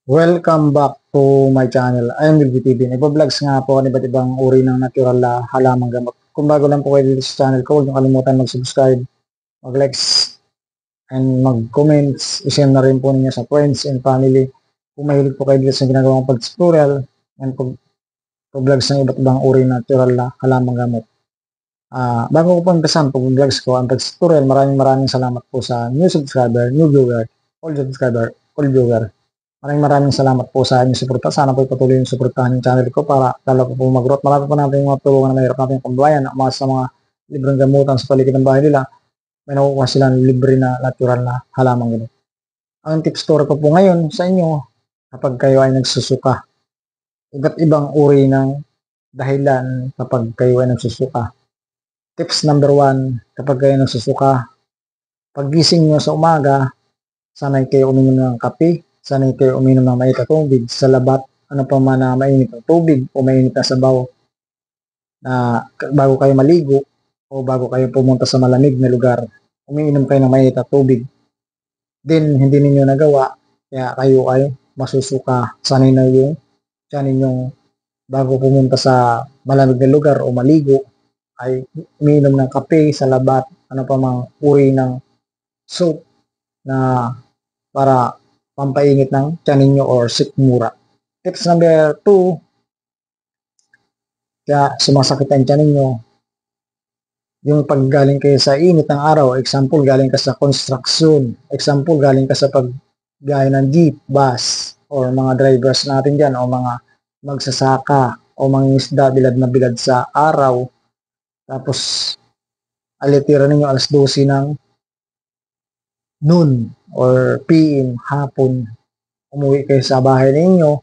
Welcome back to my channel. I am Wilby TV. Nagpa-vlogs nga po ng iba't ibang uri ng natural na halamang gamot. Kung bago lang po kayo dito sa channel ko, huwag niyo kalimutan mag-subscribe, mag-likes, and mag-comments. I-share na rin po ninyo sa friends and family. Kung mahilig po kayo dito sa ginagawang pag-tutorial and pag-vlogs ng iba't ibang uri ng natural na halamang gamot. Bago ko po umpisan pag-vlogs ko ang pag-tutorial, maraming salamat po sa new subscriber, new viewer, all subscriber, all viewer. Maraming salamat po sa inyong suporta. Sana po patuloy yung suportahan yung channel ko para lalo po mag-growth. Marami po natin yung mga tulungan na mahirap natin yung kababayan na sa mga libreng gamutan sa paligid ng bahay nila. May nakukuha silang libre na natural na halamang ganito. Ang tips story ko po ngayon sa inyo kapag kayo ay nagsusuka. Iba't ibang uri ng dahilan kapag kayo ay nagsusuka. Tips number 1, kapag kayo nagsusuka, paggising nyo sa umaga, sanay kayo uminom ng kape, sanay kayo uminom ng mainit na tubig sa labat, ano pa man na mainit na tubig o mainit na sabaw na bago kayo maligo o bago kayo pumunta sa malamig na lugar, umiinom kayo ng mainit na tubig. Then, hindi ninyo nagawa, kaya kayo ay masusuka. Sanay na yung tiyan ninyong bago pumunta sa malamig na lugar o maligo, ay umiinom ng kape sa labat, ano pa mang uri ng soap na para pampainit ng tiyan ninyo or sikmura. Tips number 2, kaya sumasakit ang tiyan ninyo, yung paggaling kayo sa init ng araw, example, galing ka sa construction, example, galing ka sa paggaya ng jeep, bus, or mga drivers natin dyan, o mga magsasaka, o mga isda, bilad na bilad sa araw, tapos alitira ninyo alas 12 ng noon or PM, hapon, umuwi kayo sa bahay ninyo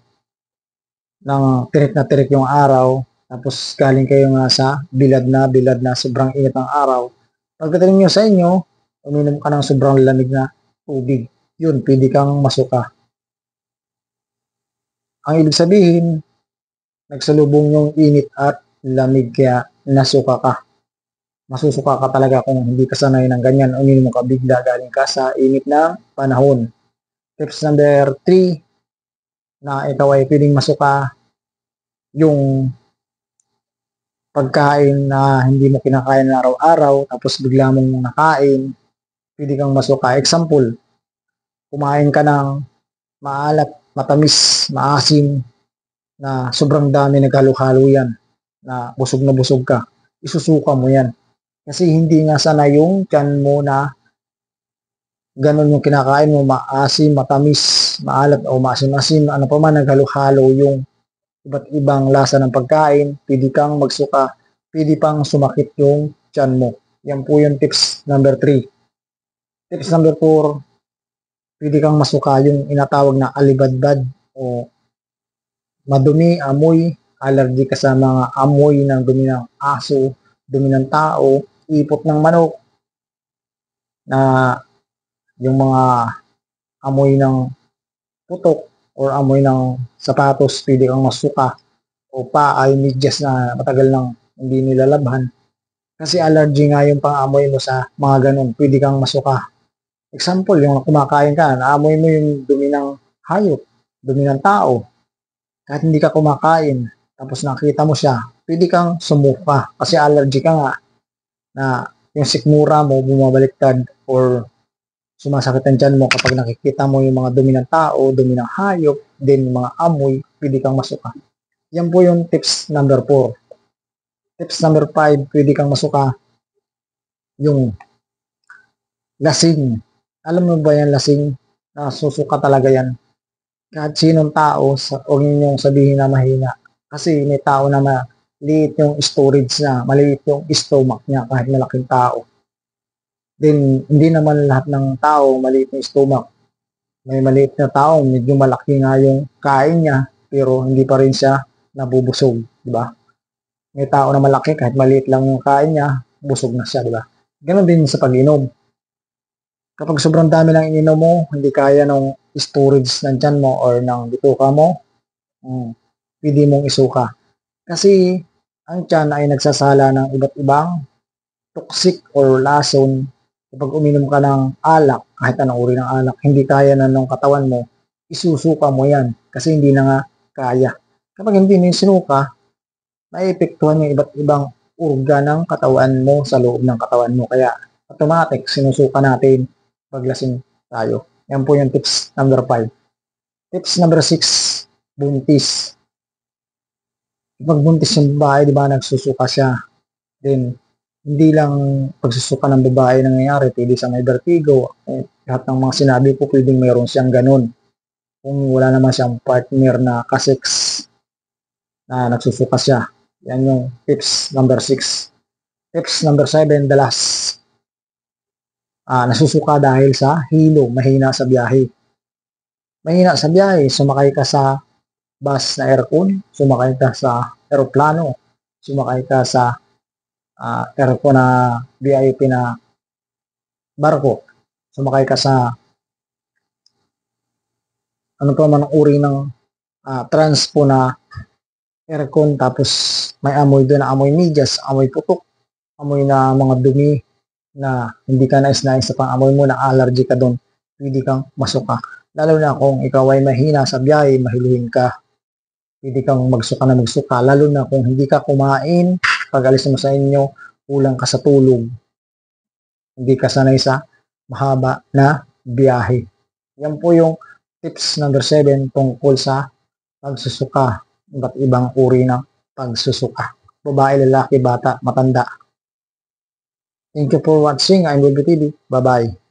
nang tirik na tirik yung araw, tapos galing kayo nga sa bilad na sobrang init ng araw. Pagdating nyo sa inyo, uminom ka ng sobrang lamig na tubig. Yun, pwede kang masuka. Ang ibig sabihin, nagsalubong yung init at lamig kaya nasuka ka. Masusuka ka talaga kung hindi ka sanay ng ganyan. Uminom ka bigla galing ka sa init na panahon. Tips number 3 na ikaw ay pwedeng masuka, yung pagkain na hindi mo kinakain na araw-araw tapos bigla mong nakain, pwede kang masuka. Example, kumain ka ng maalat, matamis, maasim na sobrang dami naghalo-halo yan na busog ka, isusuka mo yan. Kasi hindi nga sana yung tiyan mo na ganun yung kinakain mo, maasim, matamis, maalat o maasim-asim, ano pa man naghalo-halo yung iba't ibang lasa ng pagkain, pwede kang magsuka, pwede pang sumakit yung tiyan mo. Yan po yung tips number 3. Tips number 4, pwede kang masuka yung inatawag na alibadbad o madumi, amoy, allergy ka sa mga amoy ng dumi ng aso, dumi ng tao, ipot ng manok, na yung mga amoy ng putok or amoy ng sapatos, pwede kang masuka, o pa ay medyas na matagal nang hindi nilalabhan. Kasi allergy nga yung pang-amoy mo sa mga ganun, pwede kang masuka. Example, yung kumakain ka, naamoy mo yung dumi ng hayop, dumi ng tao, kahit hindi ka kumakain, tapos nakita mo siya, pwede kang sumuka kasi allergy ka nga na yung sikmura mo bumabaliktad or sumasakit ang tiyan mo kapag nakikita mo yung mga dumi ng tao, dumi ng hayop, then mga amoy, pwede kang masuka. Yan po yung tips number 4. Tips number 5, pwede kang masuka, yung lasing. Alam mo ba yan, lasing? Nasusuka talaga yan. Kahit sinong tao, huwag ninyong sabihin na mahina. Kasi may tao na maliit yung storage niya, maliit yung stomach niya kahit malaking tao. Then, hindi naman lahat ng tao maliit yung stomach. May maliit na tao, medyo malaki nga yung kain niya, pero hindi pa rin siya nabubusog, di ba? May tao na malaki, kahit maliit lang yung kain niya, busog na siya, di ba? Ganon din sa pag-inom. Kapag sobrang dami ng ininom mo, hindi kaya ng storage ng tiyan mo or ng bituka mo, pwede mong isuka. Kasi ang tiyan ay nagsasala ng iba't ibang toxic or lason. Kapag uminom ka ng alak, kahit anong uri ng alak, hindi kaya na ng katawan mo, isusuka mo yan kasi hindi na nga kaya. Kapag hindi mo yung sinuka, naiepektuhan yung iba't ibang organ ng katawan mo sa loob ng katawan mo. Kaya automatic, sinusuka natin paglasing tayo. Yan po yung tips number 5. Tips number 6, buntis. Pag buntis yung babae, di ba, nagsusuka siya. Then, hindi lang pagsusuka ng babae nangyayari, pwede sa may vertigo. Lahat ng mga sinabi ko, pwedeng mayroon siyang ganun. Kung wala naman siyang partner na kasex na nagsusuka siya. Yan yung tips number 6. Tips number 7, the last. Nasusuka dahil sa hilo, mahina sa biyahe. Mahina sa biyahe, sumakay ka sa bus na aircon, sumakay ka sa aeroplano, sumakay ka sa aircon na VIP na barko, sumakay ka sa ano pa man ang uri ng transpo na aircon, tapos may amoy doon na amoy medyas, amoy putok, amoy na mga dumi na hindi ka nais-nais sa pang-amoy mo, na allergy ka doon, pwede kang masuka. Lalo na kung ikaw ay mahina sa biyahe, mahiluhin ka, pwede kang magsuka na magsuka. Lalo na kung hindi ka kumain, pag alis mo sa inyo, kulang ka sa tulog, hindi ka sanay sa mahaba na biyahe. Yan po yung tips number 7 tungkol sa pagsusuka, iba't ibang uri ng pagsusuka. Babae, lalaki, bata, matanda. Thank you for watching. I'm Bobby TV. Bye-bye.